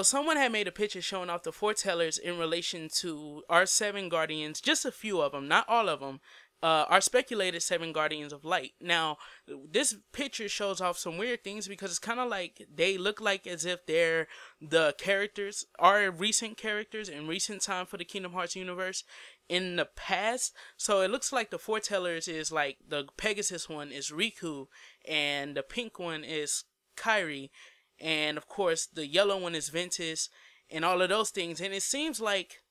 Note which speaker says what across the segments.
Speaker 1: someone had made a picture showing off the foretellers in relation to our seven guardians, just a few of them, not all of them. Our speculated seven guardians of light. Now, this picture shows off some weird things because it's kind of like they look like as if they're the characters, our recent characters in recent time for the Kingdom Hearts universe in the past. So it looks like the foretellers is like the Pegasus one is Riku, and the pink one is Kairi, and of course the yellow one is Ventus, and all of those things. And it seems like,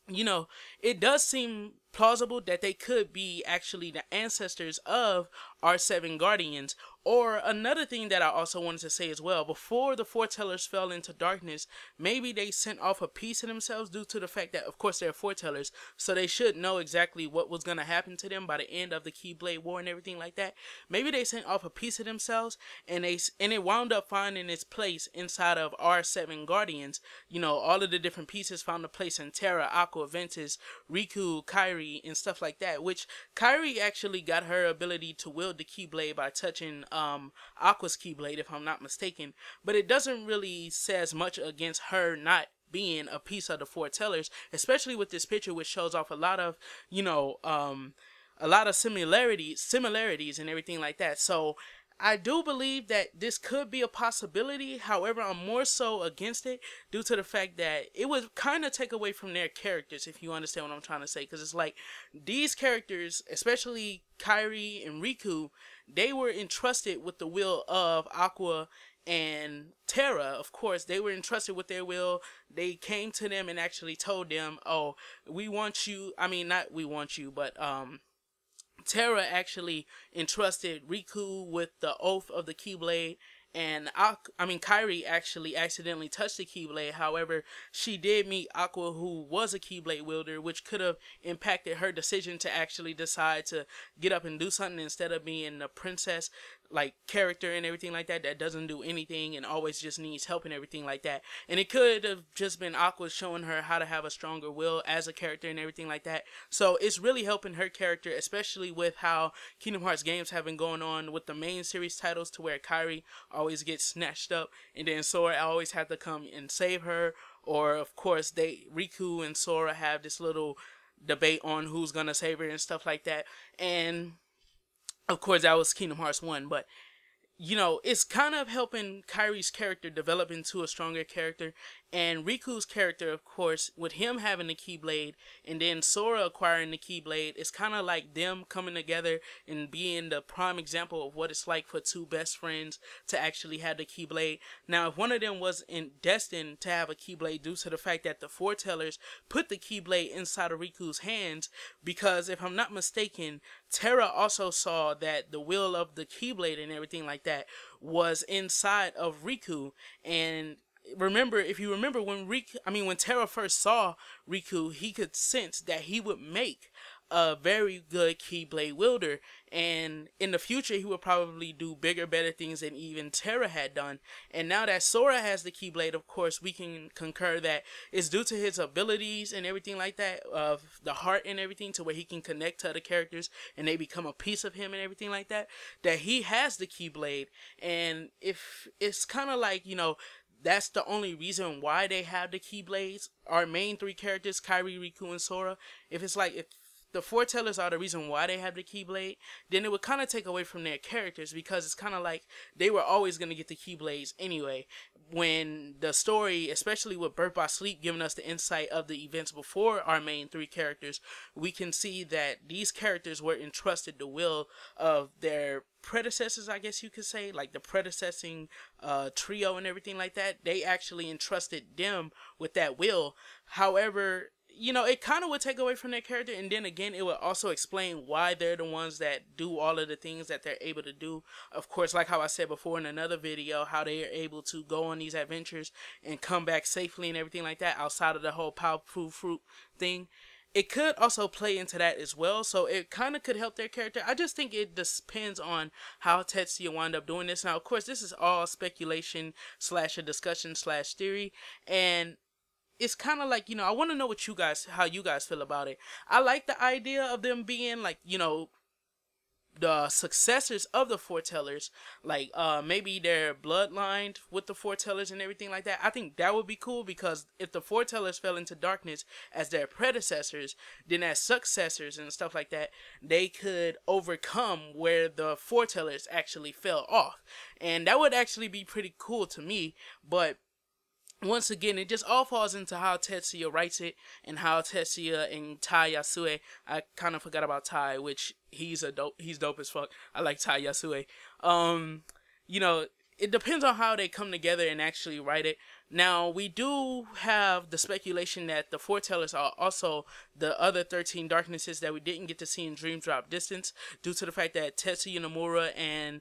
Speaker 1: it does seem plausible that they could be actually the ancestors of our seven guardians. Or another thing that I also wanted to say as well, before the foretellers fell into darkness, maybe they sent off a piece of themselves due to the fact that, of course, they're foretellers, so they should know exactly what was going to happen to them by the end of the Keyblade War and everything like that. Maybe they sent off a piece of themselves, and it wound up finding its place inside of our seven guardians. All of the different pieces found a place in Terra, Aqua, Ventus, Riku, Kairi, and stuff like that, which Kairi actually got her ability to wield the Keyblade by touching Aqua's Keyblade, if I'm not mistaken, but it doesn't really say as much against her not being a piece of the foretellers, especially with this picture, which shows off a lot of similarities and everything like that. So I do believe that this could be a possibility. However, I'm more so against it due to the fact that it would kind of take away from their characters, if you understand what I'm trying to say. Because it's like these characters, especially Kairi and Riku, they were entrusted with the will of Aqua and Terra. Of course, they were entrusted with their will. They came to them and actually told them, "Oh, we want you." I mean, not we want you, but Terra actually entrusted Riku with the oath of the Keyblade, and Kairi actually accidentally touched the Keyblade. However, she did meet Aqua, who was a Keyblade wielder, which could have impacted her decision to actually decide to get up and do something instead of being a princess like character and everything like that doesn't do anything and always just needs help and everything like that. And it could have just been Aqua showing her how to have a stronger will as a character and everything like that. So it's really helping her character, especially with how Kingdom Hearts games have been going on with the main series titles, to where Kairi always gets snatched up and then Sora always have to come and save her. Or of course Riku and Sora have this little debate on who's gonna save her and stuff like that. And of course, that was Kingdom Hearts 1, but it's kind of helping Kairi's character develop into a stronger character, and Riku's character, of course, with him having the Keyblade and then Sora acquiring the Keyblade, it's kind of like them coming together and being the prime example of what it's like for two best friends to actually have the Keyblade. Now, if one of them was destined to have a Keyblade due to the fact that the foretellers put the Keyblade inside of Riku's hands, because if I'm not mistaken, Terra also saw that the will of the Keyblade and everything like that was inside of Riku. And if you remember when Terra first saw Riku, he could sense that he would make a very good Keyblade wielder, and in the future he would probably do bigger, better things than even Terra had done. And now that Sora has the Keyblade, of course, we can concur that it's due to his abilities and everything like that, of the heart and everything, to where he can connect to other characters and they become a piece of him and everything like that, that he has the Keyblade. And if it's kind of like, that's the only reason why they have the Keyblades, our main three characters, Kairi, Riku, and Sora. If the foretellers are the reason why they have the Keyblade, then it would kind of take away from their characters, because it's kind of like they were always going to get the Keyblades anyway. When the story, especially with Birth by Sleep, giving us the insight of the events before our main three characters, we can see that these characters were entrusted the will of their predecessors, I guess you could say, like the predecessing trio and everything like that. They actually entrusted them with that will. However, it kind of would take away from their character, and then again, it would also explain why they're the ones that do all of the things that they're able to do. Of course, like how I said before in another video, how they are able to go on these adventures and come back safely and everything like that, outside of the whole powerful fruit thing. It could also play into that as well, so it kind of could help their character. I just think it depends on how Tetsuya wind up doing this. Now, of course, this is all speculation / a discussion / theory, and it's kind of like, I want to know how you guys feel about it. I like the idea of them being like, the successors of the Foretellers, like maybe they're bloodlined with the Foretellers and everything like that. I think that would be cool, because if the Foretellers fell into darkness as their predecessors, then as successors and stuff like that, they could overcome where the Foretellers actually fell off, and that would actually be pretty cool to me. But once again, it just all falls into how Tetsuya writes it, and how Tetsuya and Tai Yasue, I kind of forgot about Tai, which he's dope as fuck. I like Tai Yasue. You know, it depends on how they come together and actually write it. Now, we do have the speculation that the Foretellers are also the other 13 darknesses that we didn't get to see in Dream Drop Distance, due to the fact that Tetsuya Nomura and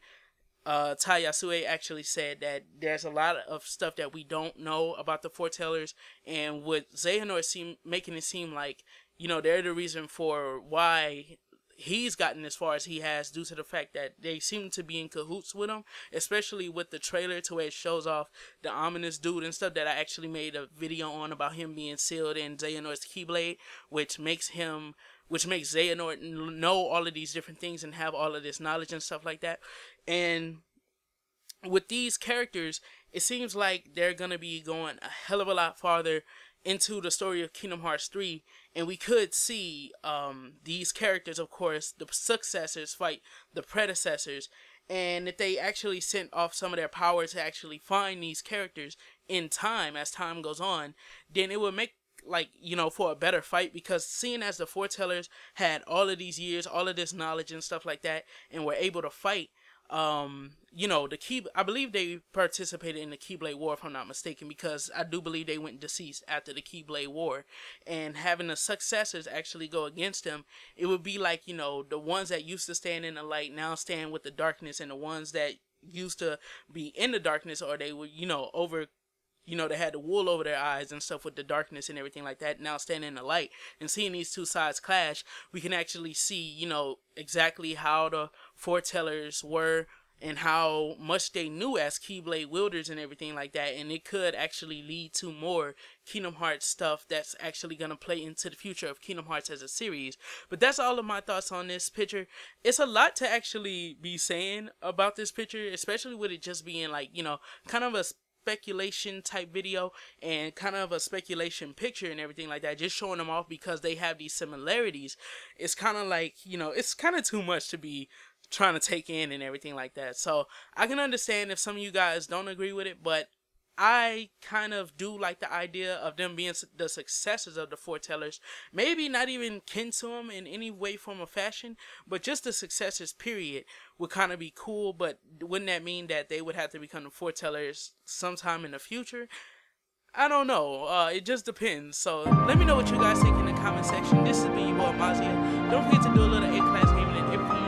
Speaker 1: Tai Yasue actually said that there's a lot of stuff that we don't know about the Foretellers, and with Xehanort making it seem like, you know, they're the reason for why he's gotten as far as he has, due to the fact that they seem to be in cahoots with him, especially with the trailer, to where it shows off the ominous dude and stuff that I actually made a video on about him being sealed in Xehanort's Keyblade, which makes Xehanort know all of these different things and have all of this knowledge and stuff like that. And with these characters, it seems like they're going to be going a hell of a lot farther into the story of Kingdom Hearts 3, and we could see these characters, of course, the successors fight the predecessors, and if they actually sent off some of their power to actually find these characters in time, as time goes on, then it would make, like, you know, for a better fight, because seeing as the Foretellers had all of these years, all of this knowledge and stuff like that, and were able to fight, you know, I believe they participated in the Keyblade War, if I'm not mistaken, because I do believe they went deceased after the Keyblade War, and having the successors actually go against them, it would be like, you know, the ones that used to stand in the light now stand with the darkness, and the ones that used to be in the darkness, or they were, you know, they had the wool over their eyes and stuff with the darkness and everything like that, now standing in the light. And seeing these two sides clash, we can actually see, you know, exactly how the Foretellers were and how much they knew as Keyblade wielders and everything like that. And it could actually lead to more Kingdom Hearts stuff that's actually going to play into the future of Kingdom Hearts as a series. But that's all of my thoughts on this picture. It's a lot to actually be saying about this picture, especially with it just being like, you know, kind of a speculation type video and kind of a speculation picture and everything like that, just showing them off because they have these similarities. It's kind of like, you know, it's kind of too much to be trying to take in and everything like that. So I can understand if some of you guys don't agree with it, but I kind of do like the idea of them being the successors of the Foretellers. Maybe not even kin to them in any way, form, or fashion, but just the successors, period, would kind of be cool. But wouldn't that mean that they would have to become the Foretellers sometime in the future? I don't know. It just depends. So let me know what you guys think in the comment section. This has been your boy Mazia. Don't forget to do a little A-Class gaming and everything